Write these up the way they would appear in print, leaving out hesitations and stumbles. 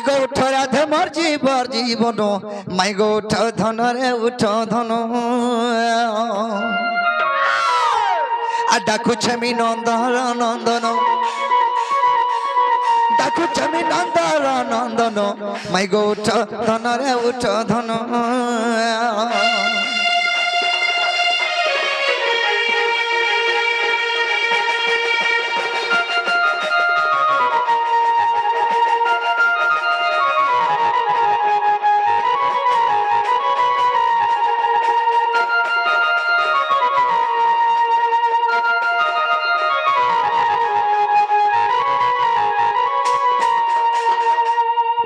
গো উঠ রাধে মোর জীবন মাই গো উঠ ধন রে উঠ ধন আর ডাকুছে আমি নন্দন ডাকুছে আমি নন্দন মাই গো উঠ ধন রে উঠ ধন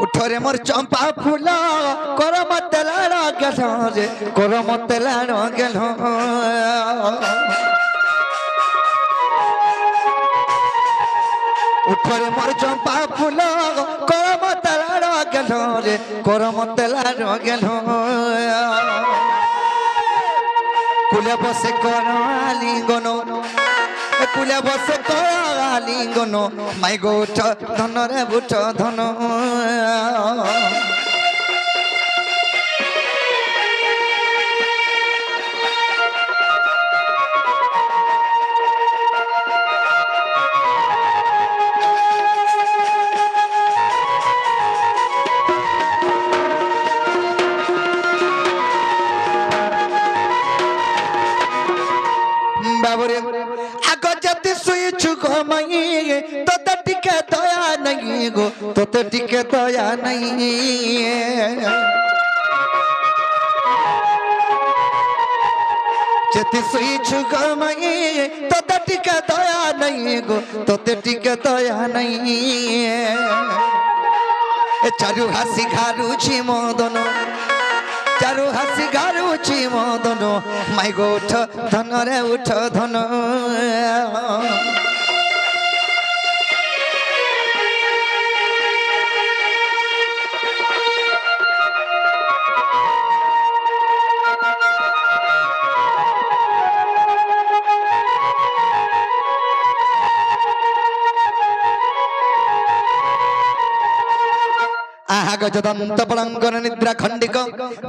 उठरे मोर चंपा फूल कर मत लाड़ गेल रे कर मत लाड़ गेल उठरे मोर चंपा फूल कर मत लाड़ गेल रे कर मत लाड़ गेल कुले बसे कर आलिंगन कुले बसे कर आलिंगन माई गो उठ धन रे उठ धन बाबरे आगो जति सुईछु घमाई तोते टिके दया नहीं गो तोते टिके दया नहीं जति सुईछु घमाई तोते टिके दया नहीं गो तोते टिके दया नहीं चारु हासी घारुछि मदन चारु हासी घारुछि मदन माई गो उठ धन रे उठ धन गजदंत पलंगन निद्रा खंडिक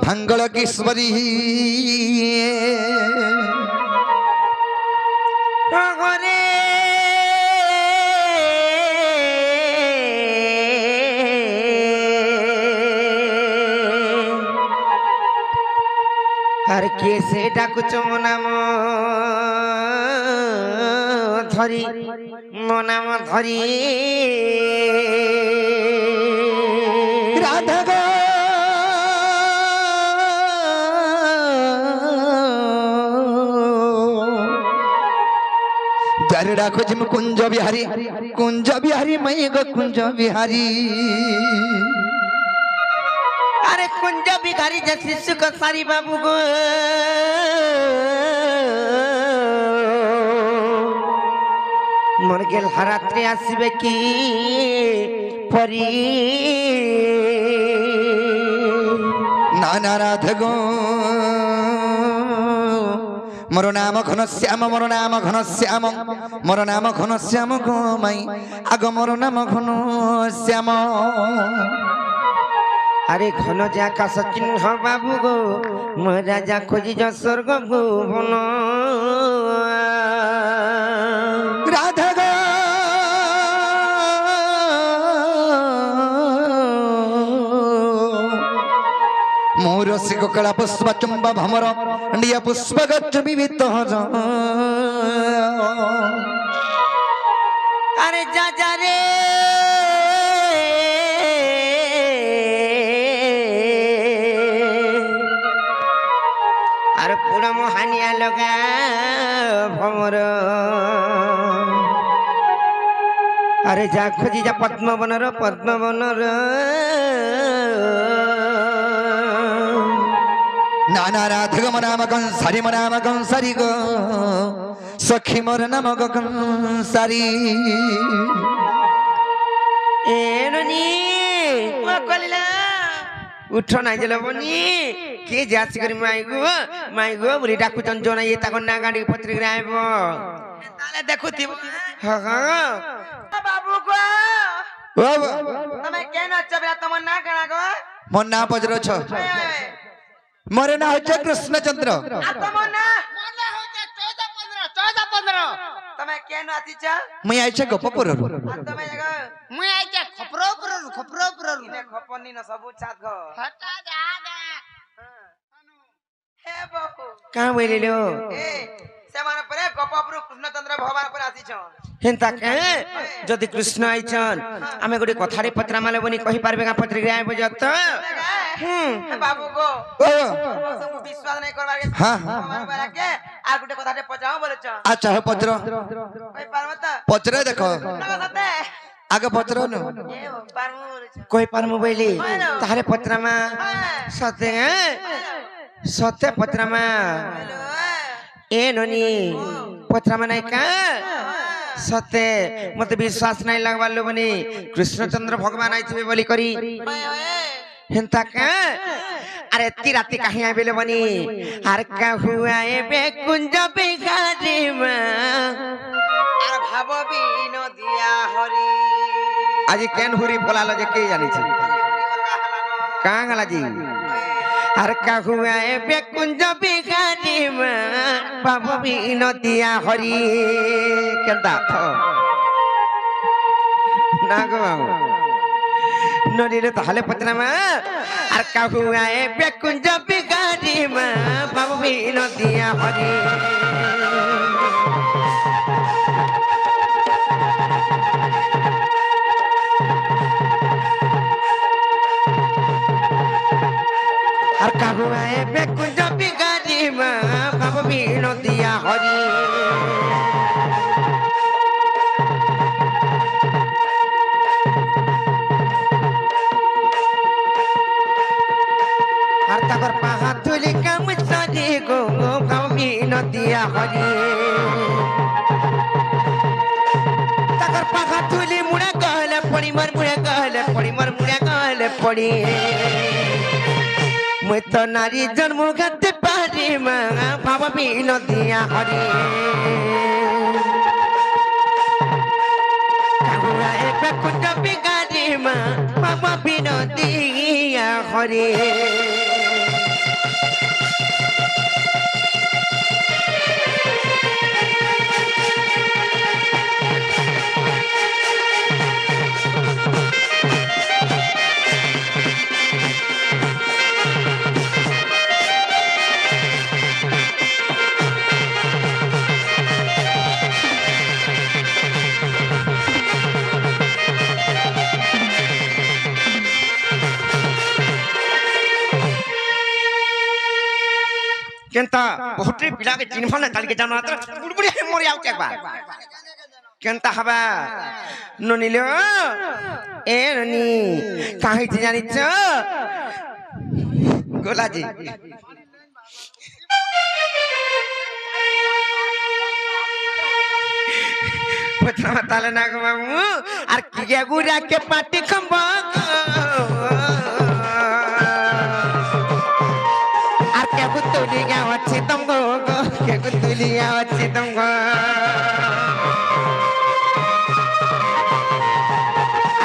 भंगल किस्मरी हर कैसे डाकुच मोनाम धरी मोनाम धरी राधा गो जारे डाको जिम कुंज बिहारी मई गो कुंज बिहारी अरे कुंज बिहारी जैसी सुख सारी बाबू गो मोर गेल हरात्रे आसबे की परी नाना राधा गो मोर नाम घन श्याम मोर नाम घन श्याम मोर नाम घन श्याम गो माई आग मोर नाम घन श्याम अरे घन जा आकाश चिन्ह बाबू गो मोर राजा खोजी जा स्वर्ग भुवन राधा गो मोर सिक कला पुष्प चुंबा भमर निया पुष्प गच्छ विविध अरे जा जा रे अरे पूरा मोहानिया लगा भमर अरे जा खोजी जा पद्मवनर नाना राधिक मनाम कंसारी मनाम कंसारी गो सखी मोर नाम कंसारी एननी ओ कलिला उठ ना जले बनी के जासी करी माई गो बुरी डाकु चंचना ये ताको ना गाडी पत्रिका आइबो ताले देखुथिबो हां बाबू को ओ તમે કેનો ચબરા તમાર ના કણા ગો मोर ना पजरो छ मोरे ना होय कृष्णचंद्र આ તમાર ના મને હોતે 14 15 તમે કેનો આતી छ मैं आइ छ गोपपुर આ તમે જગ હું આઈ છે ખપરો ને ખપની ન સબુ છાત ગો હટા દે હે બાપુ કા બોલેલો એ ସେମାନେ ପରେ ଗୋପପୁର କୃଷ୍ଣଚନ୍ଦ୍ର ଭଗବାନ ପରେ ଆସିଛ ହେନ୍ତା କେ ଯଦି କୃଷ୍ଣ ଆଇଛନ୍ ଆମେ ଗୋଟେ କଥାରେ ପତ୍ରା ମାଲେ ବନି କହି ପାରବେ କା ପତ୍ରି ରେ ଆଇବ ଜତ ବାବୁ ଗो ସବୁ ବିଶ୍ୱାସ নাই করবার কে हां ভগবান বলা কে আর ଗୋଟେ কথাতে পচাও বলেছ अच्छा है पचरो কই পারব त पचरे देखो आगे पचरो न कोई पारमु बोली तारे पत्रमा सते सते पत्रमा ए नोनी पत्रमा नहीं का सते मते विश्वास नहीं लगवालो बनी कृष्णचंद्र भगवान आइथिबे बोली करी हेंता का अरे ती राती कहीं आबेले बनी हर का हुआ ए बेकुंज बिगारी मा अरे भाव बिन दिया हरि आज केन हुरी बोलालो जे के जानि छी कां गला जी हर का हुआ ए बेकुंज बिगारी मा भाव बिन दिया हरि केंता ना गो नदीरे ताले पत्रमा আর কাহু আয়ে বেকুঞ্জ বিগারি মা বাবু বিনদিয়া হরি আর কাহু আয়ে বেকুঞ্জ বিগারি মা বাবু বিনদিয়া হরি আর তাকর পাহা তুলি কাম সাদি গো কামি নদিয়া হরি তাকর পাহা তুলি মুড়া গহলে পড়ি মর মুড়া গহলে পড়ি মর মুড়া গহলে পড়ি মই তো নারী জন্ম গাতে পারি মা বাবা বিনদিয়া হরি কাহুয়া এ বেকুঞ্জ বিগারি মা বাবা বিনদিয়া হরি केंता बहुते पिला के चिन्ह न ताल के जाना त बुड़बुड़ी है मोर आउ के बार केंता हबा ननिलो ए ननी काहे ती जानि छ गोला जी पत्रा ताले ना गमु आर किया गुरा के पाटी खंबा कुतुलिया अच्छी तुमको के कुतुलिया अच्छी तुमको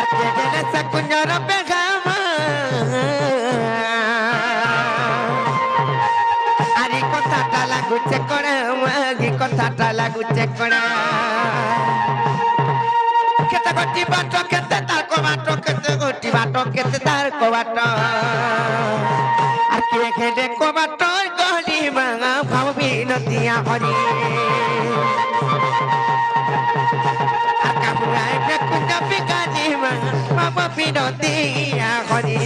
अच्छे जने सकुंजर बेगामा अरे कोता टाला गुच्चे कोना मागी कोता टाला गुच्चे कोना केते गोटी बाटो केते तार को बाटो केते गोटी बाटो केते तार को बाटो আর কে খেলে को बाटो गली मांगा भाव बिनदिया हरि আর কাবুয়াই বেকুঞ্জ বিগারি মাंगा भाव बिनदिया हरि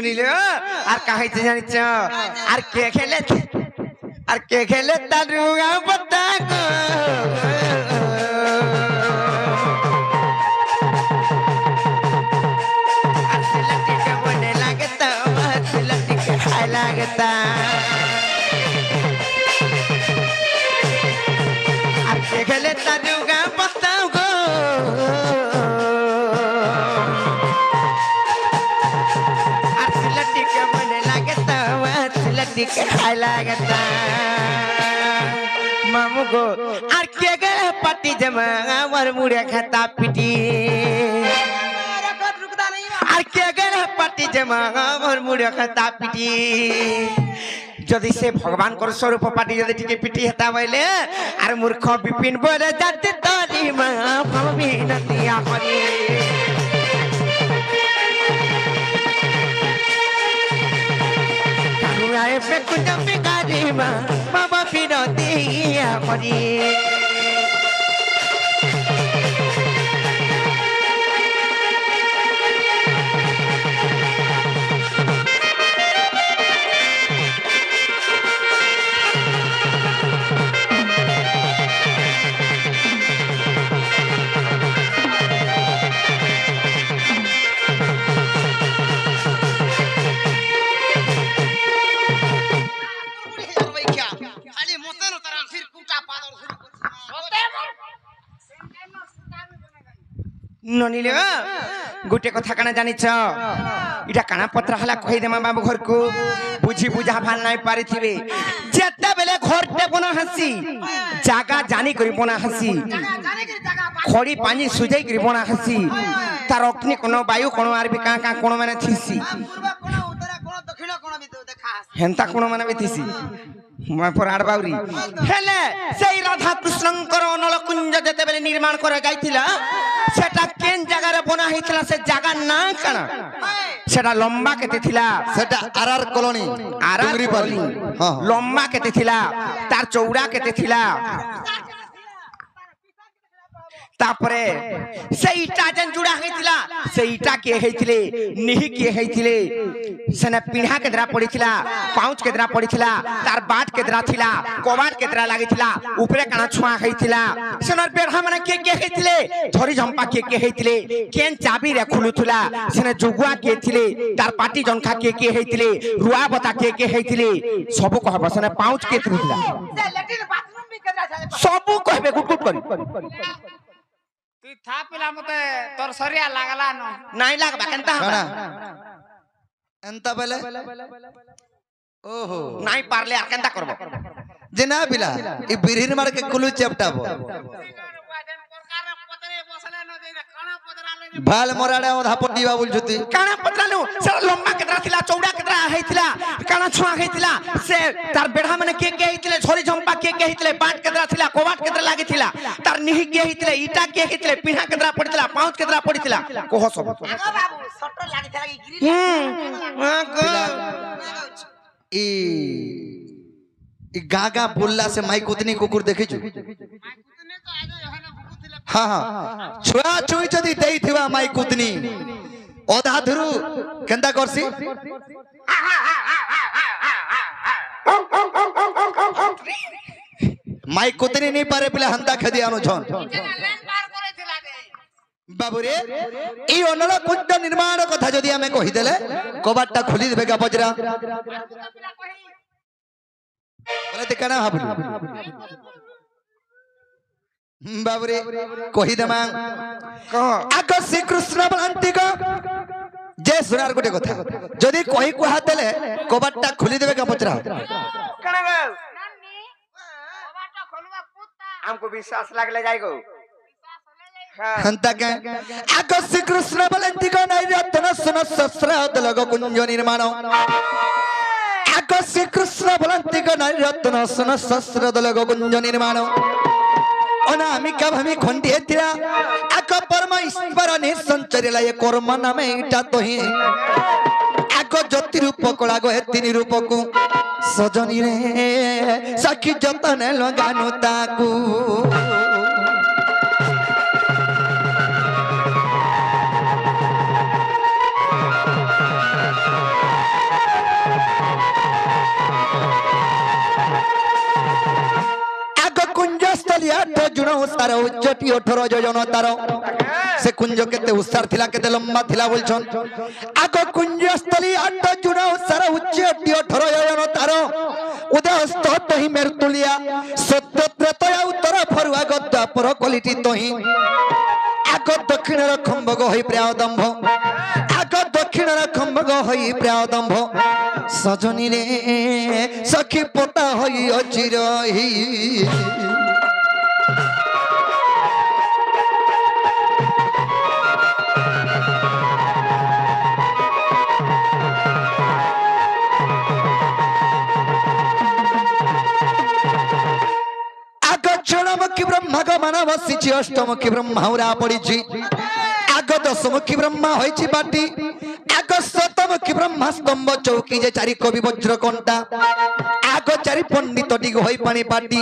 নিলে আর কাহিতে জানিছ আর কে খেলে তারুগা পতা গো আর ছেলেটি लगता गले तरुगा बताओ गो सिलटी के मन लगता सिलटी के हाय लगता मामू गो और के गए पट्टी जमा और मुड़े खाता पिटी और के गए पट्टी जमा और मुड़े खाता पिटी जदि से भगवान कर स्वरूप पाटी जदि टिके पिटी हेता बोले आर मूर्ख विपिन बोले जाते तोरी मां भवी नतिया हरी कानुआए पे कुछ बिगाड़ी मां बाबा फिरतिया हरी ननिले गोटे कथा काना जानिछ इटा काना पत्र हला कहि देमा बाबू घर को बुझी बुझा भाल नाही पारिथिबे जेते बेले घरटे बना हसी जागा जानी करी बना हसी खड़ी पानी सुजाई करी बना हसी तार अग्नि कोन वायु कोन आर भी का का कोन माने थिसी हेंता कोन माने भी थिसी मैं पर आड़ बाउरी हेले सेई राधा कृष्णकर अनल कुंज जेते बेले निर्माण करे गाइथिला सेटा केन जगह रे बना हितला से जगह ना कणा सेटा लंबा केते थिला सेटा आरआर कॉलोनी आरआर कॉलोनी हां लंबा केते थिला तार चौड़ा केते थिला तापरे से ईटा जन जुड़ा हेतिला से ईटा के हेतिले निहि के हेतिले सने पिढ़ा केदरा पड़िथिला पाउच केदरा पड़िथिला तार बाट केदरा थिला कोबाट केदरा लागिथिला ऊपरे काना छुआ हेतिला सनर बेढ़ा माने के हेतिले झरी झंपा के हेतिले केन चाबी रे खुलुथुला सने जुगुआ के थिले तार पाटी जंखा के हेतिले रुआ बता के हेतिले सब कहब सने पाउच के थिला लेटिन बाथरूम भी केदरा सब कहबे गुट गुट करी तू था पिला मते तोर सरिया लागला न नाही लागबा केनता हमरा एंता बेले ओहो नाही पारले आ केनता करबो जेना बिला ई बिरहिन मार के कुलु चपटाबो भाल मोराडे ओधा पडीवा बोलछुती काना पत्रालु से लंबा केदरा थिला चौड़ा केदरा हेतिला काना छुआ हेतिला से तार बेढ़ा माने के हेतिले झोरी झंपा के हेतिले बाट केदरा थिला कोबाट केदरा लागिथिला तार निहि के हेतिले ईटा के हेतिले पिढ़ा केदरा पड़िथिला पाउच केदरा पड़िथिला कोह सब आगो बाबू सटर लागिथिला कि गिरी ई गागा बोलला से माई कुतनी कुकुर देखि छु हां हां छुआ छुई जदी देई थिवा माई कुतनी ओधा धुरु केंदा करसी माई कुतनी नहीं पारे पिला हंता खदी आनो छन बाबू रे ई अनल कुंड निर्माण कथा जदी हमें कहि देले कबाटटा खोली देबे का बजरा बोले ते कना भाबली बाबरे कहि देमा कह आग श्री कृष्ण बलंती को जे सुनार गोटे कथा जदी कहि को हातेले कबाटटा खोली देबे का बजरा कना गो नानी कबाटा खोलवा पुत्ता हमको विश्वास लागले जाई गो हंता के आग श्री कृष्ण बलंती को नै रत्न सुन सहस्राद लगो कुंज निर्माण आग श्री कृष्ण बलंती को नै रत्न सुन सहस्राद लगो कुंज निर्माण अनामिका भूमि खंडी हेतिरा आग परमेश्वर ने संचरिला ये कर्म नामे इटा तोही आग ज्योति रूप कला गो हेतिनी रूप को सजनी रे सखी जतन लगानु ताकू सारा उच्चटी 18 योजन तार से कुंज केते उसार थिला केते लंबा थिला बोलछन आगो कुंज स्थली 8 जुना सारा उच्चटी 18 योजन तही मेरु तुलिया सत्य त्रेत उत्तर फरुआ गद्दा पर क्वालिटी तही आग दक्षिण खंबग होई प्रादंभ आग दक्षिण खंबग होई प्रादंभ सजनी रे सखी पोता होई अचिरही अष्टमुखी ब्रह्मा को माना बसी अष्टमुखी ब्रह्मा उरा पड़ी आग दशमुखी ब्रह्मा होई बाटी आग शतमुखी ब्रह्मा स्तंभ चौकी जे चारि कवि वज्र कंटा आग चारि पंडित टी होई पानी पाटी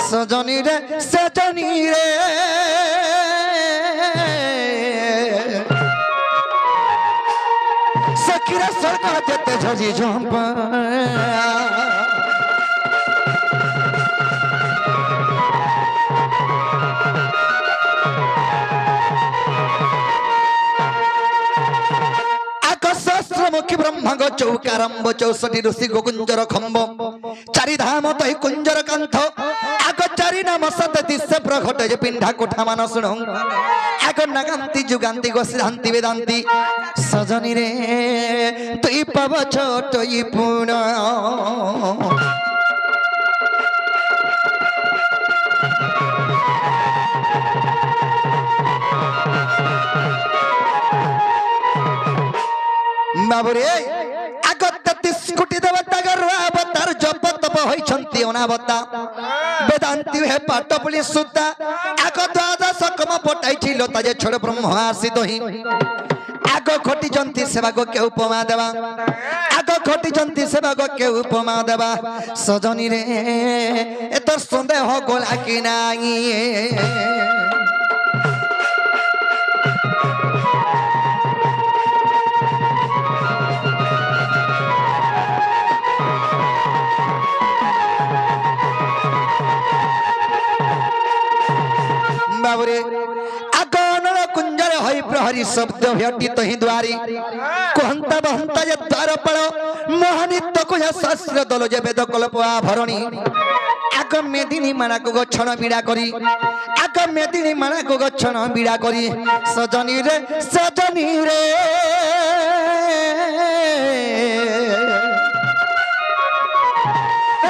सजनी रे सखीरा सरकार जते झजी झंपा मुखी ब्रह्मा गो चौकारंब 64 ऋषि गोकुंजर खंब चारि धाम तहि कुंजर कंठ आग चारि नाम सत दिश प्रघट जे पिंढा कोठा मान सुण आग नगांती जुगांती गो सिद्धांति वेदांती सजनी रे तुई पव छोटई पुण बाबुरे आग 33 कोटी देवता गर्वा अवतार जप तप होइछंती अनावता वेदांती हे पाट पुली सुता आग द्वादश कम पटाइछि लता जे छोड़ ब्रह्म आसी दही आग खटी जंती सेवा को के उपमा देवा आग खटी जंती सेवा को के उपमा देवा सजनी रे एत संदेह गोला कि नाही बाबुरे आगनल कुंजर होई प्रहरी शब्द भेटी तही द्वारी कहंता बहंता जे द्वार पळ मोहनित को शास्त्र दल जे वेद कल्प आभरणी आग मेदिनी माना को गछण बिड़ा करी आग मेदिनी माना को गछण बिड़ा करी सजनी रे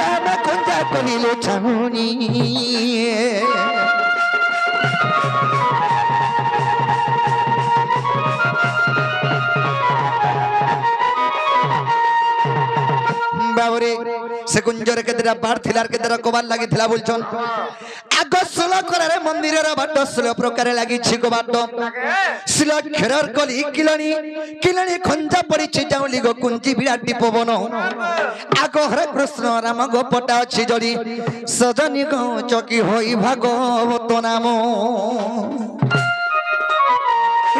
आना कुंजा कलिले छामुनी बाबरे से कुंजर के तेरा बाढ़ थिलार के तेरा कोबाल लागी थिला बोलछन आग सुल करे मंदिर रा बाट सुल प्रकार लागी छिको बाट सुल खेरर कली किलनी खंजा पड़ी छि जाउली गो कुंजी बिराटी पवन आग हरे कृष्ण राम गो पटा छि जड़ी सजनी गो चकी होई भागवत नाम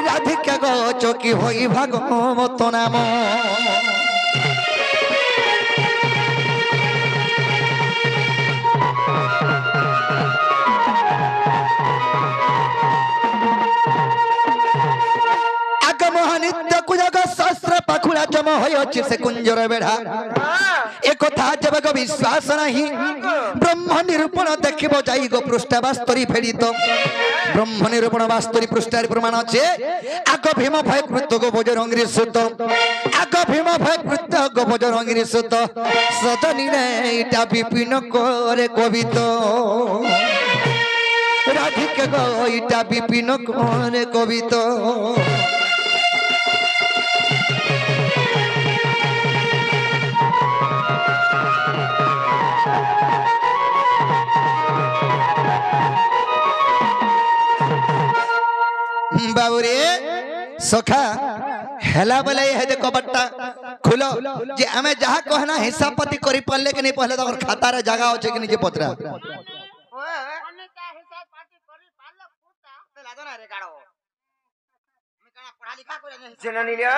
राधिका गो चकी होई भागवत नाम नित्य कुजग शास्त्र पाखुड़ा जम होई से कुंजर बेढ़ा एक कथा जब विश्वास नहीं ब्रह्म निरूपण देखिबो जाई गो पृष्ठ वास्तरी फेड़ित ब्रह्म निरूपण वास्तरी पृष्ठार प्रमाण अच्छे आग भीम भय कृत गो बजरंगी सुत आग भीम भय कृत गो बजरंगी सुत सजनी रे इटा विपिन करे कवित राधिका गो इटा विपिन करे कवित बाबुरे सखा हेला बोले हे जे कबट्टा खुलो जे हमें जहां कहना हिसाब पति करी पल्ले के नहीं पहले तो खाता रे जगह होचे कि नहीं जे पतरा जननी ले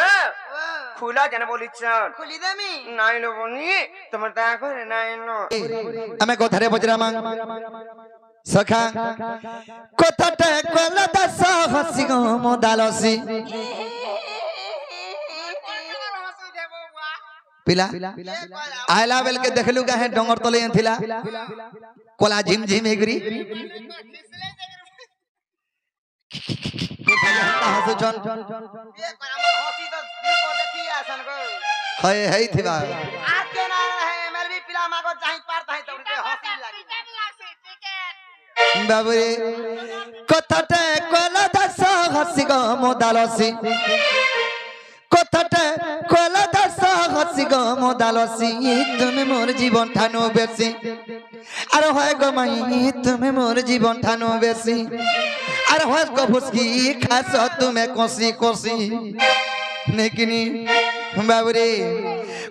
खुला जन बोलिछन खुली देमी नाइ लो बनी तुम ता करे नाइ लो हमें कोथरे बजरा मांग सखा कोथटे कोला दस हसी गो मोदालसी पिला आयला बेल के देखलु काहे डंगर तले थिला कोला झिम झिम एगरी हसु छन ये कोन हमर हसी तो लिको देखी आसन को है थिबा आज के ना है एमएलबी पिला मागो चाहि पार ताहि तो हसी लागी बाबू रे कथाटे कोला दस हसी गो मोदालसी कथाटे कोला दस हसी गो मोदालसी তুমি মোর জীবন ঠানো বেশি আর হয় গো মাই তুমি মোর জীবন ঠানো বেশি আর হয় গো ফুসকি খাস তুমি কষি কষি নেকিনি বাবু রে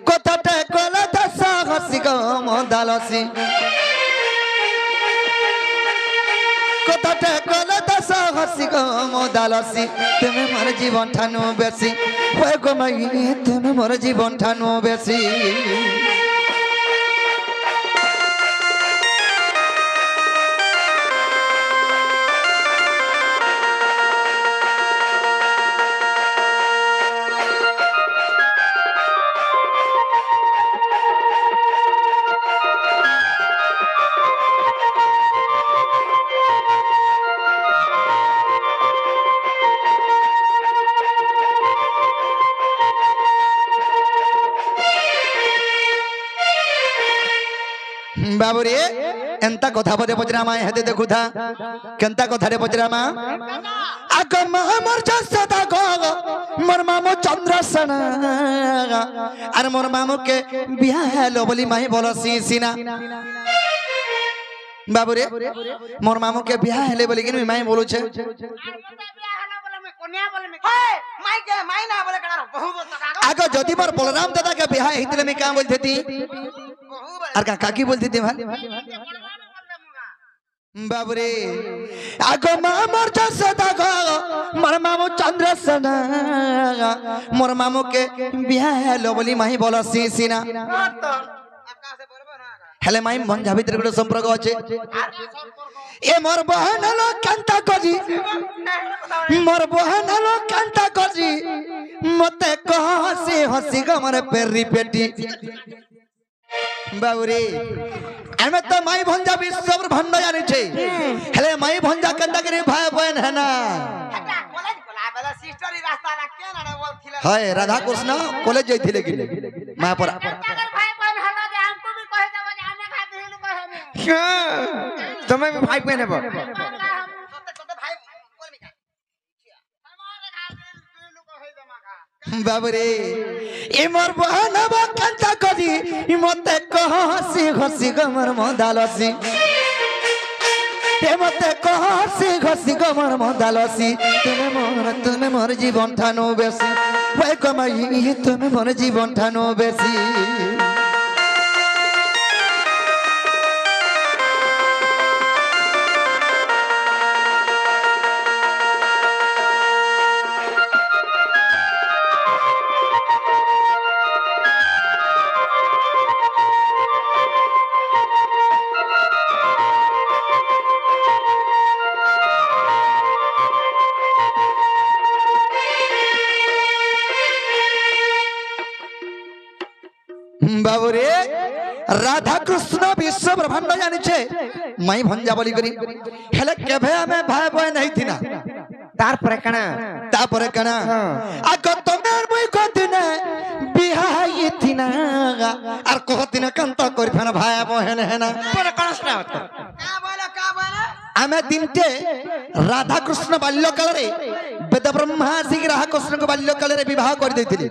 কথাটা কোলা দস হসি গো মোদালসি কথাটা কোলা দস হসি গো মোদালসি তুমি মোর জীবন ঠানো বেশি হয় গো মাই তুমি মোর জীবন ঠানো বেশি बाबू रे एंता कथा बदे पचरामा हेते देखुथा केंता कथा रे पचरामा आग मोर जसदा गो मोर मामो चंद्रसेना आर मोर मामो के बियाह हेलो बोली माही बोलसी सीना बाबू रे मोर मामो के बियाह हेले बोली कि माही बोलु छे माई ना बोले कना बहुत आग जदी मोर बलराम दादा के बियाह हितले में का बोलते थी আর কাকি বলতে দে ভাই বাবুরে আগো মামর জসদা গো মোর মামু চন্দ্রসেনা মোর মামুকে বিয়া হেলো বলি মাহি বলছি সিনা হেলে মাই মন যাবিতের গুলো সম্পর্ক আছে এ মোর বহন হলো কান্তা কজি মোর বহন হলো কান্তা কজি মতে কহসি হসি গো মোর পেরি পেটি बाबूरे एमे तो माई भंजा विश्व ब्रह्मांड जानि छे हेले माई भंजा कंदा करे भाई बहन है ना कॉलेज बोला बेला सिस्टर ही रास्ता ला के ना बोल खिले हाय राधा कृष्ण कॉलेज जइथिले कि मां पर अगर भाई बहन हलो जे हमको भी कह देबो जे हमें खाते हिल कहे में तुम्हें भी भाई बहन है हम तो भाई बोल में हमारे खाते हिल कहे जमा का बाबूरे ए मोर बहन बा कंता कदी मते कहसी हसी गमर मदालसी ए मते कहसी हसी गमर मदालसी तुमे मोर जीवन ठानो बेसी ओए कमाई तुमे मोर जीवन ठानो बेसी बाबूरे राधा कृष्ण विश्व ब्रह्मांड जानि छे माई भंजा बोली करी हेले केभे हमें भाई बहन नहीं थिना तार पर कणा आग तमेर मुई कोदिने बिहाई थिना आर कोदिने कंता करि फना भाई बहन है ना पर कणा सुना का बोला आमे दिनटे राधा कृष्ण बाल्य काल रे वेद ब्रह्मा जी राधा कृष्ण को बाल्य काल रे विवाह कर देथिले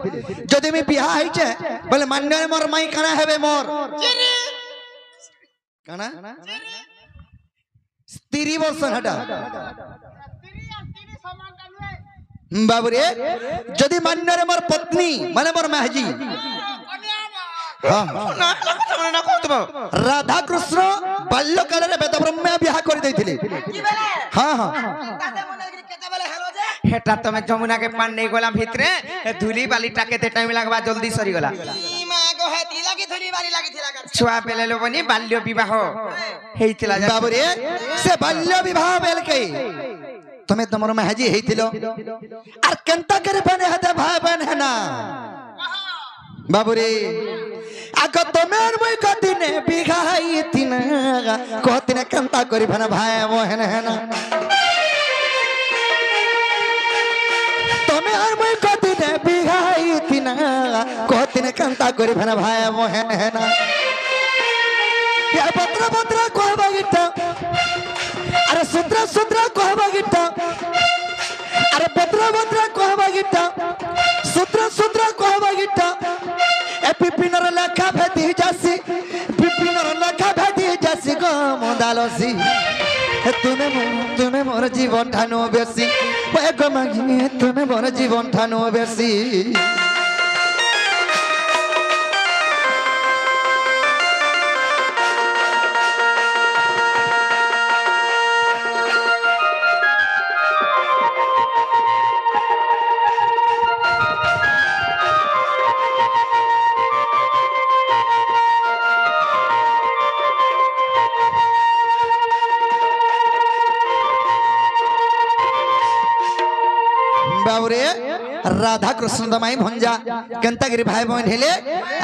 जदि मी बियाह है छे बोले मान्य मोर माई कणा हेबे मोर कणा स्त्री वर्षन हटा बाबूरे जदि मान्य रे मोर पत्नी माने मोर महजी राधा कृष्ण बाल्य काल रे वेद ब्रह्मा विवाह कर देथिले हां हां हेटा तमे जमुना के पान नहीं गोला भितरे धूली बाली टाके टाइम लगवा जल्दी सरी गला छुआ पेले लो बनी बाल्य विवाह हेइतिला बाबूरे से बाल्य विवाह बेल के तमे तमरो महजी हेइतिलो आर केनता करे बने हते भाई बहन है ना বাবুরে আগ তোমার মই কদিনে বিঘাই তিনা কদিনে কান্তা করি ভানা ভাই মোহন হেনা তুমি আর মই কদিনে বিঘাই তিনা কদিনে কান্তা করি ভানা ভাই মোহন হেনা পত্র পত্র কহবা গীতা আরে সূত্র সূত্র কহবা গীতা আরে পত্র পত্র কহবা গীতা সূত্র সূত্র কহবা গীতা এ পিপিনর লেখা ভেদি যাসি পিপিনর লেখা ভেদি যাসি গো মদালসি তুমি মোর জীবন ঠানো বেশি গো মাগি তুমি মোর জীবন ঠানো বেশি बाबुरे राधा कृष्ण दमाई भंजा केंतागिरी भाई बहन हेले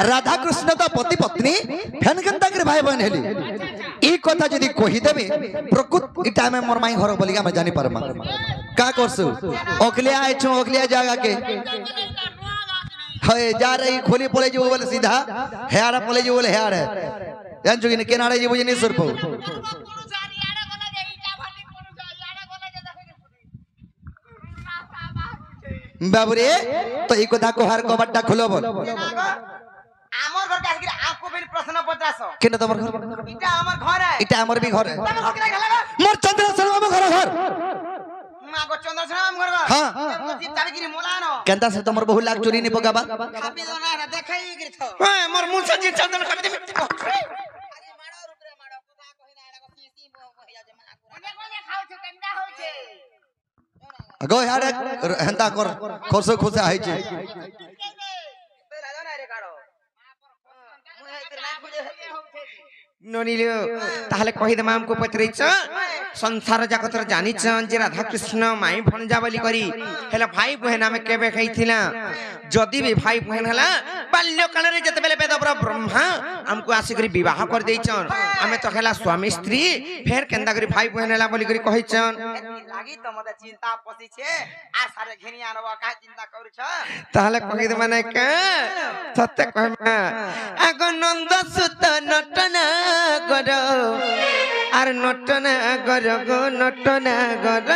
राधा कृष्ण तो पति पत्नी फेन केंतागिरी भाई बहन हेली ई कथा जदी कहि देबे प्रकृत इटा में मोर माई घर बोलिगा मैं जानि परमा का करसु ओकलिया आइछु ओकलिया जागा के हय जा रही खोली पळे जो बोले सीधा हेयाड़ा पळे जो बोले हेयाड़ जान जोगिन केनाड़े जे बुझनी सुरपो बाबुरे तो ई कथा कोहार कबाडा खुलो बोल আমার ঘর কে আসিকি আপকো বের প্রশ্ন পচাস केना तमर घर এটা আমার ঘর इटा हमर भी घर है তুমি ঘর কে গেলা मोर चंद्रसेन हम घर घर মা গো চন্দ্রসেন আমার ঘর हां মুজি চাবিগিরি মোলানো केंता से तमर बहु लाख चोरी नि पगाबा খাপি দনা না দেখাই গিরি থ হ্যাঁ মোর মুলসা জি চন্দন খাবি দিবি আরে মাড়ো রূপরে মাড়ো কথা কই না এটা সিসি হই যাবে মা কোনে কোনে খাওছ কেন্দা হইছে गो यार हंता कर खुश खुश आइ छै রাজা না রে কাড়ো মুই হেতে না খুলে ননিলো তাহলে কহি দেমা আমকো পত্রিছ संसार जगतर जानी जे राधा कृष्ण माई भणजा बोली करी हेला भाई बहन आमे केबे खाइथिला जदी भी भाई बहन हला बाल्य काल रे जते बेले वेदवर ब्रह्मा हमको आसी करी विवाह कर देइछन आमे तो खेला स्वामी स्त्री फेर केंदा करी भाई बहन हला बोली करी कहिछन লাগি তো মতে চিন্তা পছিছে আর সারে ঘেনি আনবা কাই চিন্তা করছ তাহলে কহি দে মানে কে সত্য কহমা আগ নন্দ সুত নটনা গর আর নটনা গর গো নটনা গর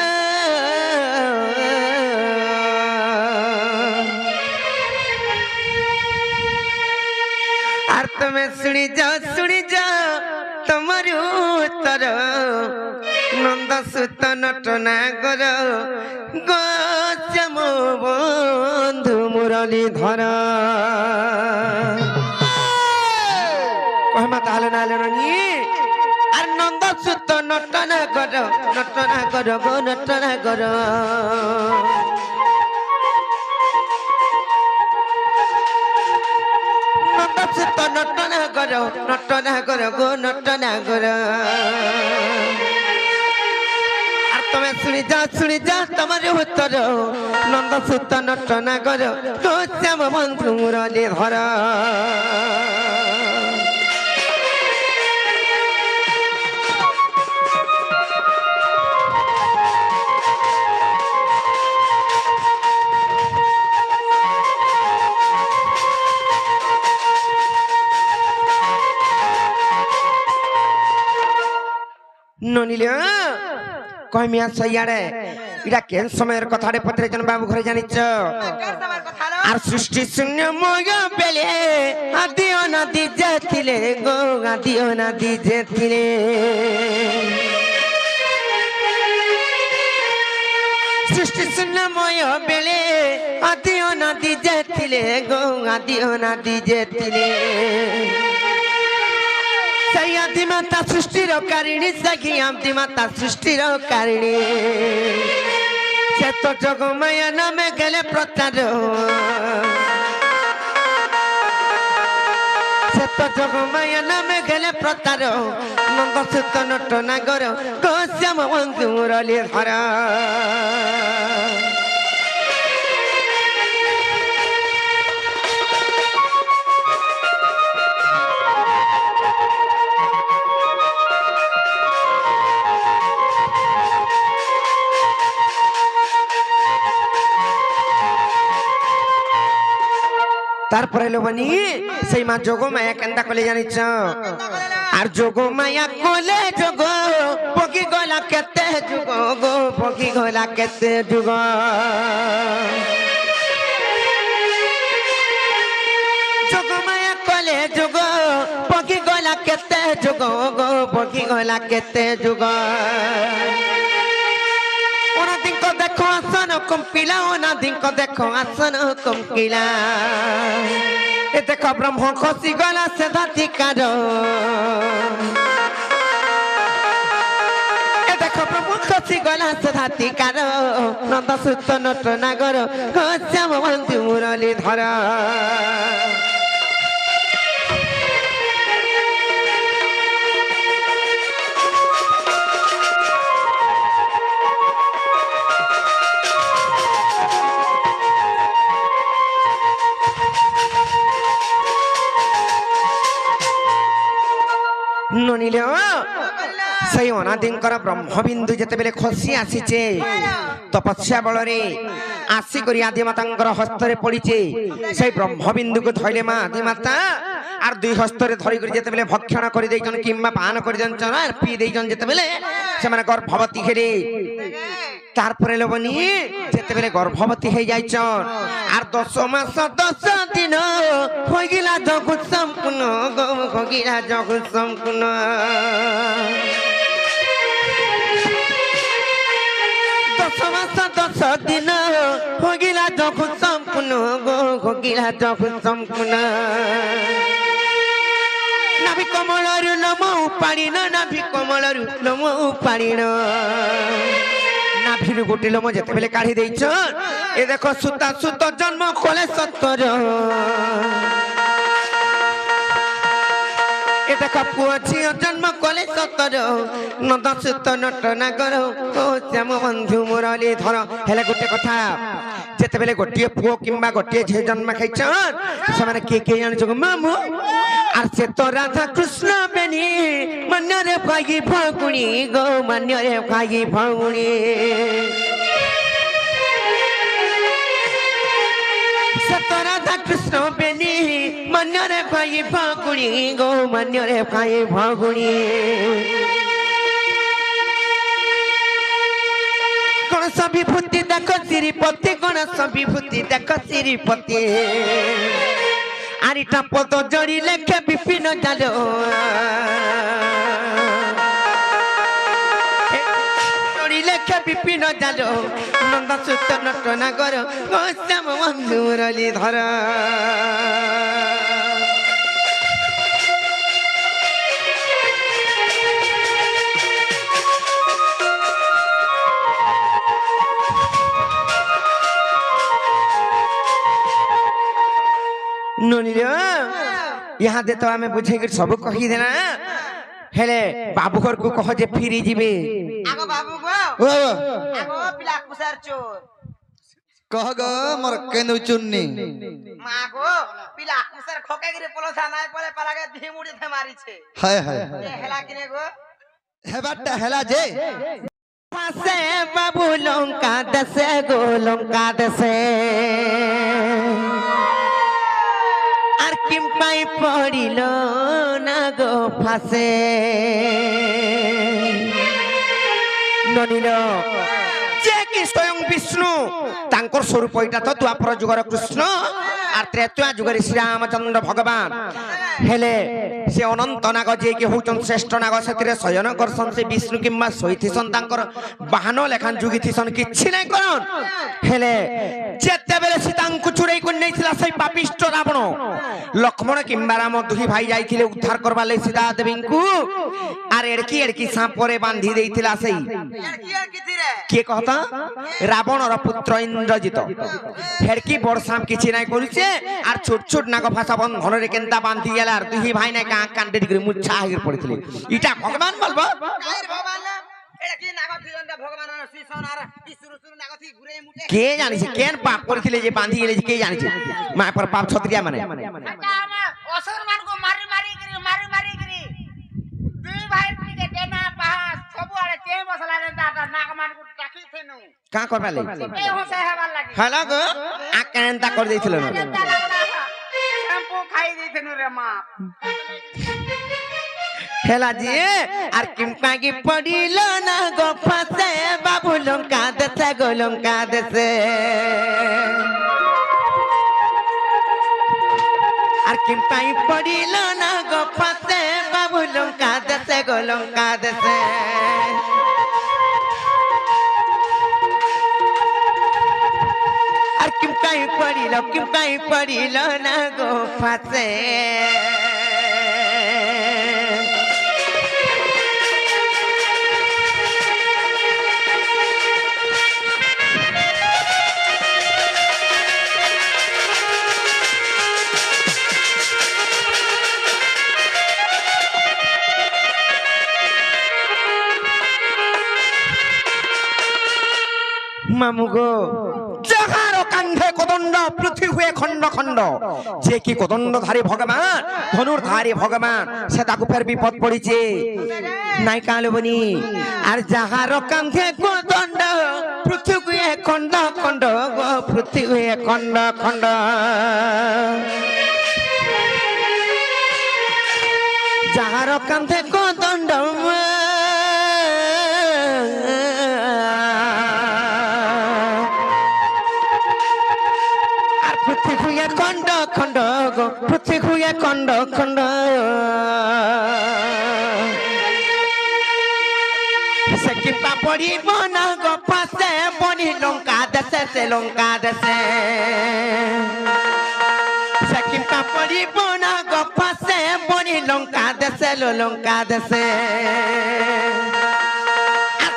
আর তুমি শুনি যাও তোমার উত্তর নন্দ সুত নটনা গর গো শ্যাম বন্ধু মুরলী ধর কহমা তাহলে না নি আর নন্দ সুত নটনা গর গো নটনা গর নন্দ সুত নটনা গর গো নটনা গর আর তুমি শুনি যাও তোমার উত্তর নন্দ সুত নটনা গর গো শ্যাম বন্ধু মুরলী ধর ননিল কইমিয়া সইয়াড়ে ইটা কেন সময়ের কথারে পত্রে জন বাবু ঘরে জানিছ আর সৃষ্টি শূন্য মগ বেলে আদি অনাদি যেতিলে গো আদি অনাদি যেতিলে সৃষ্টি শূন্য ময় বেলে আদি অনাদি যেতিলে গো আদি অনাদি যেতিলে सैयादी माता सृष्टि कारिणी सखी आमती माता सृष्टि कारिणी से तो जगमय नाम गले प्रचार से तो जगमय नाम गले प्रचार नंद सुत नटना गर गो श्याम बंधु मुरली धर তারপরে লোবনি সেই মা যোগ মায়া কেন্দা কলে জানিছ আর যোগ মায়া কলে যোগ পকি গলা কেতে যুগ গো পকি গলা কেতে যুগ যোগ মায়া কলে যোগ পকি গলা কেতে যুগ গো পকি গলা কেতে যুগ দিনক দেখো আসন কম্পিলা ওনা দিনক দেখো আসন কম্পিলা এ দেখো ব্রহ্ম খসি গলা সে ধাতিকার এ দেখো ব্রহ্ম খসি গলা সে ধাতিকার নন্দ সুত নট নাগর শ্যাম বন্ধু মুরলী ধর ননিল সেই অনাদিঙ্কর ব্রহ্মবিন্দু যেতবেলে খসি আসিছে তপস্যা বলরে আসিকরি আদিমাতাঙ্কর হস্তরে পড়িছে সেই ব্রহ্মবিন্দুকে ধইলে মা আদিমাতা আর দুই হস্তরে ধরি করে যেতবেলে ভক্ষণ করে দেইছন কিংবা পান করে দেইছন আর পি দেইছন যেতবেলে সেমানে গর্ভবতী হেলে তারপরে লোবনি যেতবেলে গর্ভবতী হয়ে যাইছন আর 10 মাস 10 দিন হয়ে গিলা জগৎ সম্পূর্ণ গিলা জগৎ সম্পূর্ণ 10 মাস 10 দিন হয়ে গিলা জগৎ সম্পূর্ণ গিলা জগৎ সম্পূর্ণ নাভি কমলরু লোম উপাড়িন নাভি কমলরু লোম উপাড়িন নাভির গোটে লোম যেতবেলে কাঢ়ি দেইছ এ দেখো সুতা সুত জন্ম কলে সত্তর এ দেখো পুଅ ଝିଅ জন্ম কলে সত্তর নন্দ সুত নট নাগর ও শ্যাম বন্ধু মুরলী ধর হেলে গোটে কথা যেতবেলে গোটিয়ে পুଅ কিংবা গোটিয়ে ঝିଅ জন্ম খাইছন ସେମାନେ କିଏ କିଏ ଜାଣିଛ ମାମୁ আর সে তো রাধা কৃষ্ণ বেনি মন্যরে ভাই ফাগুনি গো মন্যরে ভাই ফাগুনি সে তো রাধা কৃষ্ণ বেনি মন্যরে ভাই ফাগুনি গো মন্যরে ভাই ফাগুনি গণেশ বিভূতি দেখো শ্রীপতি গণেশ বিভূতি দেখো শ্রীপতি আরিটা পদ জড়ি লেখে বিপিন জাল জড়ি লেখে বিপিন জাল নন্দ সুত নট নাগর শ্যাম বন্ধু মুরলী ধর नोनी यहाँ दे तो आमे बुझे कि सब कही देना हेले बाबू घर को कहो जे फिरी जीवे आगो बाबू गो आगो पिला कुसार चोर कह ग मोर केनु चुन्नी मागो पिला कुसार खोके गिरे पलोसा नाय पले पालागे धिमुडी थे मारी छे हाय हाय हेला किने गो हेबाटा हेला जे पासे बाबू लंका दसे गो लंका दसे আর কিম পাই পড়িল না গো ফাসে ননিল যে কি স্বয়ং বিষ্ণু তাঙ্কর স্বরূপ এটা তো দ্বাপর যুগর কৃষ্ণ আর ত্রেতয়া যুগের শ্রীরামচন্দ্র ভগবান হেলে সে অনন্ত নাগ যে কি হউচন শ্রেষ্ঠ নাগ সেতিরে শয়ন করছন সে বিষ্ণু কিংবা সইথিসন তাঙ্কর বাহন লেখান যুগিথিসন কিছি নাই করন হেলে যেতেবেলে সীতাঙ্কু চুরাই করে নেইছিলা সেই পাপিষ্ট রাবণ লক্ষ্মণ কিংবা রাম দুই ভাই যাইছিলে উদ্ধার করবা লাই সীতা দেবীଙ୍କୁ আর এড়কি সাপরে বাঁধি দেইছিলা সেই কিଏ কহতা রাবণর পুত্র ইন্দ্রজিত হেড়কি বড় সাপ কিছু নাই করিছে আর ছোট ছোট নাগ ভাষা বন্ধনরে কেনতা বাঁধি গেলা আর দুই ভাই না কাঁ কান্ডে দিকে মুচ্ছা হয়ে পড়িছিলে ইটা ভগবান বলবো ভগবান না এটা কি নাগ থিরন্দা ভগবানর শ্রীসন আর বিষ্ণু সুর নাগ থি ঘুরে মুটে কে জানিছে কেন পাপ করিছিলে যে বাঁধি গেলে কে জানিছে মা পর পাপ ছত্রিয়া মানে আচ্ছা আমা অসুর মানকো মারি মারি গরি দুই ভাই টিকে দেনা পাহা সবু আড়ে তে মশলা রে দাদা নাগ মানকো টাকি থেনু কাঁ করবা লাই এ হোসে হেবার লাগি হ্যালো গো আকেনতা করে দিছিল না ଖାଇ ଦେଇଥିନୁ ରେ ମା হেলা যে আর কিম্পাগি পড়িল না গো ফাসে বাবু লঙ্কা দেশে গো লঙ্কা দেশে আর কিম্পাই পড়িল না গো ফাসে বাবু লঙ্কা দেশে গো লঙ্কা দেশে আর কিম্পাই পড়িল না গো ফাসে মামুগো যাহার কান্ধে কদণ্ড পৃথিবী খণ্ড খণ্ড যে কি কদণ্ডধারী ভগবান ধনুর্ধারী ভগবান সে তাকে ফের বিপদ পড়িছে নাই কালবনি আর যাহার কান্ধে কদণ্ড পৃথিবী খণ্ড খণ্ড গো পৃথিবী খণ্ড খণ্ড যাহার কান্ধে কদণ্ড পৃথিবী খণ্ড খণ্ড গো পৃথিবী খণ্ড খণ্ড সে কিম্পা পড়িব না গো ফাসে বনি লঙ্কা দেশে সে লঙ্কা দেশে সে কিম্পা পড়িব না গো ফাসে বনি লঙ্কা দেশে লঙ্কা দেশে আর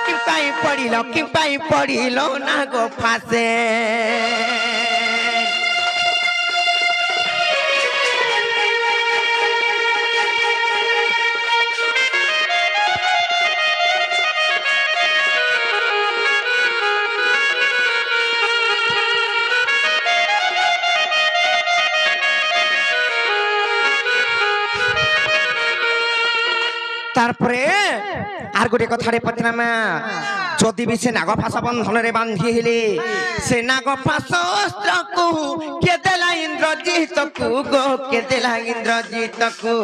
কিম্পাই পড়িল না গো ফাসে তারপরে আর গোটে কথারে পত্রামা যদি বি সে নাগ ফাঁস বন্ধନରେ বান্ধি হেলে সে নাগ ফাঁস অস্ত্রকু কে দেলা ইন্দ্রজিতকু গো কে দেলা ইন্দ্রজিতকু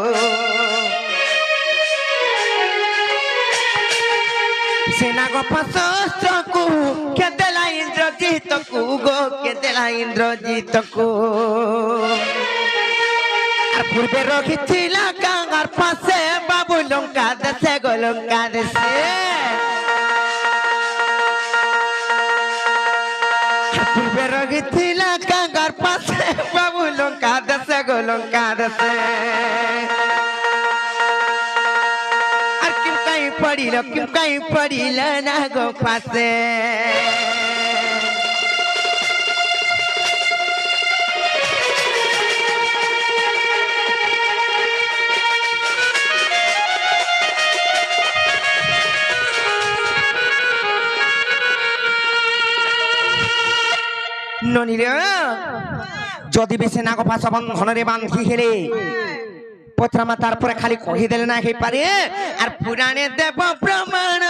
সে নাগ ফাঁস অস্ত্রকু কে দেলা ইন্দ্রজিতকু গো কে দেলা ইন্দ্রজিতকু আর পূর্বে রখিছিল গাঙ্গার পাশে বাবু লঙ্কা দেশে গো লঙ্কা দেশে পূর্বে রখিছিল গাঙ্গার পাশে বাবু লঙ্কা দেশে গো লঙ্কা দেশে আর কিম্পাই পড়িল না গো পাশে ননিরে যদি বেশি নাগ ফাঁস বন্ধନରେ বান্ধি হেলে পত্রামা তারপরে খালি কহিদেলে না হইপারে আর পুরাণে দেব প্রমাণ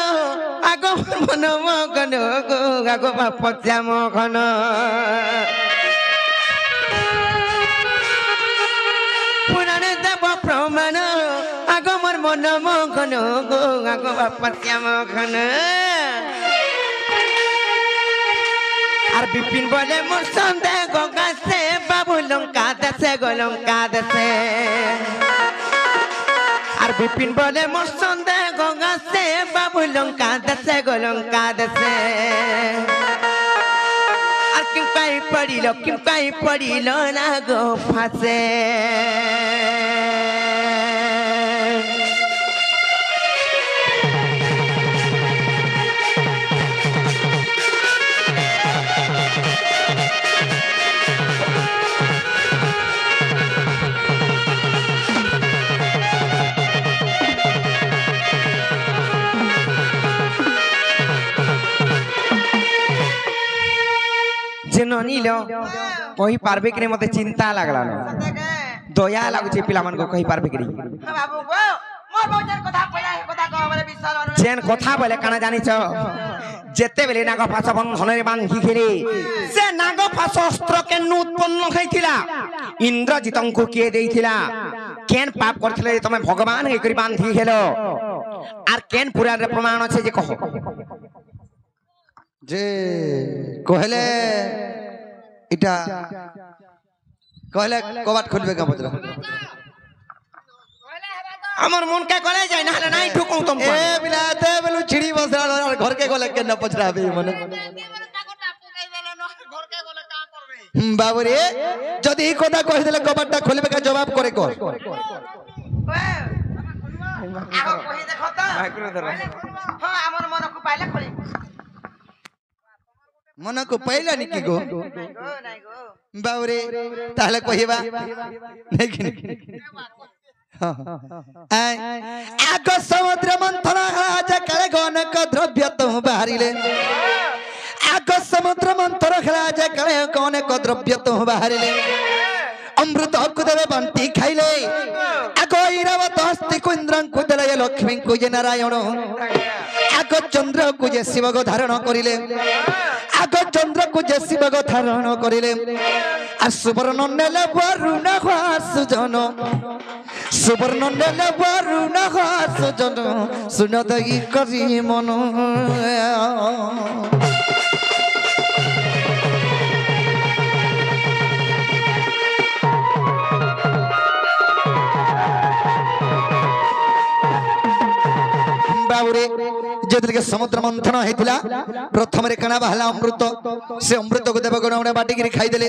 আগ মন মগন গো আগ বাপচা মগন পুরাণে দেব প্রমাণ আগ মোর মন মগন গো আগ বাপচা মগন আর বিপিন বলে মোর সন্দেহ গাছে বাবু লঙ্কা দেশে গো লঙ্কা দেশে আর বিপিন বলে মোর সন্দেহ গাছে বাবু লঙ্কা দেশে গো লঙ্কা দেশে আর কিম্পাই পড়িল না গো ফাঁসে ননিল কহি পারবে কি মতে চিন্তা লাগলা দয়া লাগুছে পিলা মান কহি পারবে কি বাবু গো মোর বউটার কথা কইলা হে কথা जेन कथा बोले काना जानिछ जेते बेले नाग फास बंधन बांधी खेले से नाग फास अस्त्र के उत्पन्न होइथिला इंद्रजितन को किए देइथिला केन पाप करथिले तमे भगवान हे करी बांधी खेलो आर केन पुराण रे प्रमाण আছে जे कहो जे कहले इटा कहले कबाट खुलबे का पत्र हमर मन के गले जाय ना नहीं ठुकू तुम ए बिलाते बेलु छिड़ी बसरा घर के गले के न पचराबे मने बाबू रे जदी ई कोदा कहि देले कबाटटा खोलबे का जवाब करे को आगो कहि देखो त हां हमर मन को पाइला खोली मन को पहला निकी गो नहीं गो बाबू रे ताले कहिबा नहीं आग समुद्र मंथन राज कले गणक द्रव्य तो बाहरिले आग समुद्र मंथन राज कले गणक द्रव्य तो बाहरिले अमृत को देवे बंटी खाइले आग ऐरावत हस्ती को इंद्रं को देले लक्ष्मी को जे नारायण आग चंद्र को जे शिव को धारण करिले आग चंद्र को जे शिव को धारण करिले आ सुवर्ण नेले वरुण सुजन सुवर्ण नेले वरुण सुजन सुनदई करी मन बाबूरे जेतले के समुद्र मंथन हेतिला प्रथम रे कणा बहला अमृत से अमृत को देवगण उडे बाटी गिरी खाई देले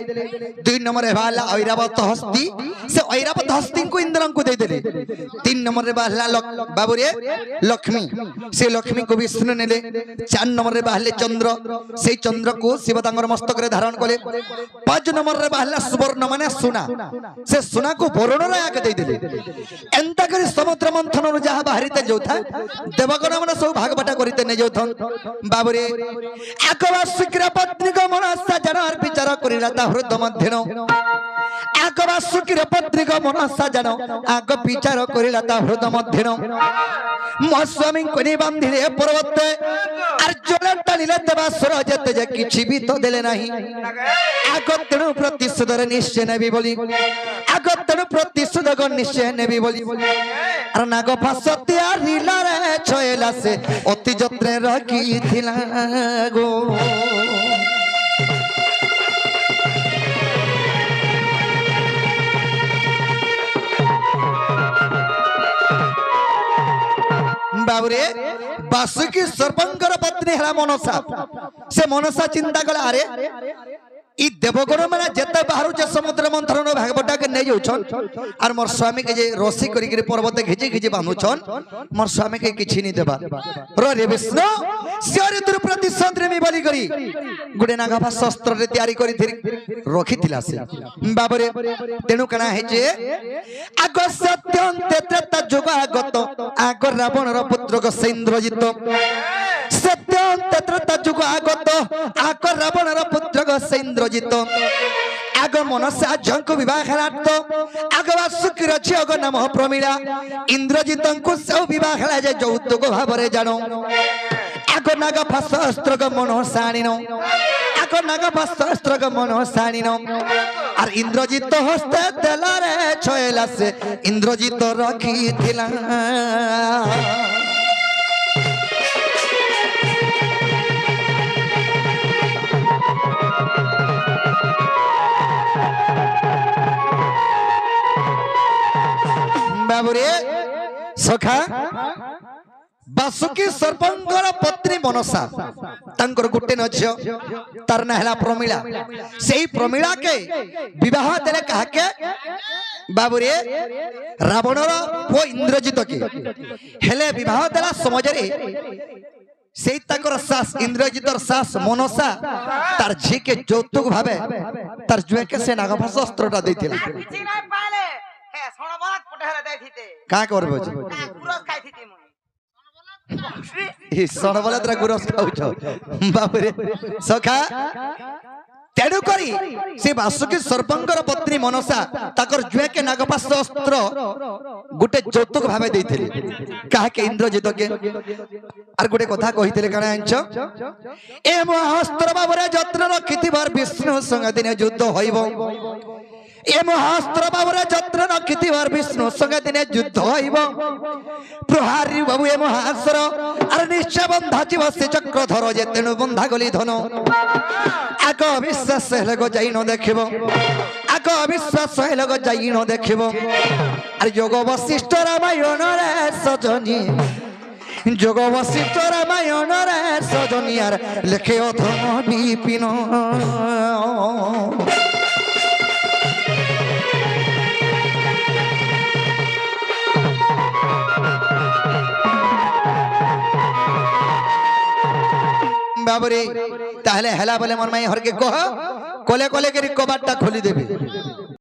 दुई नंबर रे बहला ऐरावत हस्ती से ऐरावत हस्ती को इंद्रन को दे देले तीन नंबर रे बहला बाबूरे लक्ष्मी से लक्ष्मी को विष्णु नेले चार नंबर रे बहले चंद्र से चंद्र को शिव तांगर मस्तक रे धारण कले पांच नंबर रे बहला सुवर्ण माने सोना से सोना को वरुण रे आके दे देले एंता करी समुद्र मंथन रो जहां बाहरीते जोथा देवगण मन सब भागबटा करिते ने जोथन बाबूरे आकवा शुक्र पत्नी को मनसा जनार विचार करिला ता हृदय मध्यन आकवा शुक्र पत्नी को मनसा जन आग विचार करिला ता हृदय मध्यन मो स्वामी कोनी बांधिले पर्वत आर जल टानिले देवा सुर जते जे किछि भी तो देले नाही आग तणु प्रतिशोध रे निश्चय नेबी बोली आग तणु प्रतिशोध ग निश्चय नेबी बोली आर नाग फासती आरिला रे छयला से अति जत्रे रखी थिला गो बाबूरे बासुकी सर्पंकर पत्नी हला मनसा से मनसा चिंता कला अरे ई देवगण माने जते बाहरु जे समुद्र मंथन भागवटा के नै जाउछन आर मोर स्वामी के जे रसी करी के पर्वत घिची घिची बांधुछन मोर स्वामी के किछि नि देबा रे विष्णु सियर दुर प्रति संद्रमी बलि करी गुडे नागाभा शस्त्र रे तयारी करी रखिथिला से बाबरे तेनु कणा हे जे आग सत्यंते त्रेता जुग आगत आग रावण र पुत्र को इंद्रजित सत्यंते त्रेता जुग आगत आग रावण र पुत्र को इंद्रजित आग मनसा झंक विवाह हलात आगवा शुक्र झियो को नाम प्रमीला इंद्रजित को सब विवाह हला जे यौतुक भाबरे जानो आग नाग फास्त्र को मन साणीनो आग नाग फास्त्र को मन साणीनो आर इंद्रजित हस्ते देला रे छयला से इंद्रजित रखी थिला बाबूरे सखा बासुकी सर्पंकर पत्नी मनसा तांकर गुटे न झियो तार ना हला प्रमीला सेही प्रमीला के विवाह देले कहा के बाबूरे रावणर वो इंद्रजित के हेले विवाह देला समाज रे सेही ताकर सास इंद्रजितर सास मनसा तार झी के यौतुक भाबे तार जुए के से नागभास अस्त्रटा दैथिले का करबो ई सणबलतरा गुरस खाउछ बाबरे सखा তেণু করি সে বাসুকি সর্পঙ্কর পত্নী মনসা তাকর জুয়েকে নাগপাশ অস্ত্র গোটে যৌতুক ভাবে ଦେଇଥିଲେ কাহাকে ইন্দ্রজিতকে আর গোটে কথা কহিଥିଲେ কাଣା জানিছ এ মহাস্ত্র বাবরে যত্ন রখিଥିବାର বিষ্ণু সঙ্গে দিনে যুদ্ধ হইব এ মহাস্ত্র বাবরে যত্ন রখিଥିବାର বিষ্ণু সঙ্গে দিনে যুদ্ধ হইব প্রহারী বাবু এ মহাস্ত্র আর নিশ্চয় বন্ধা জীব সে চক্রধর যে তেণু বন্ধা গলি ধন আগ বিশ্বাস হেলগ যাই ন দেখিব আগ বিশ্বাস হেলগ যাই ন দেখিব আর যোগ বশিষ্ঠ রামায়ণ রে সজনী যোগ বশিষ্ঠ রামায়ণ রে সজনী আর লেখে অধম বিপিন বাবরে তাহলে হেলা বলে মন মাই হরকে কহ কলে কলে করে কবাটটা খুলি দেবে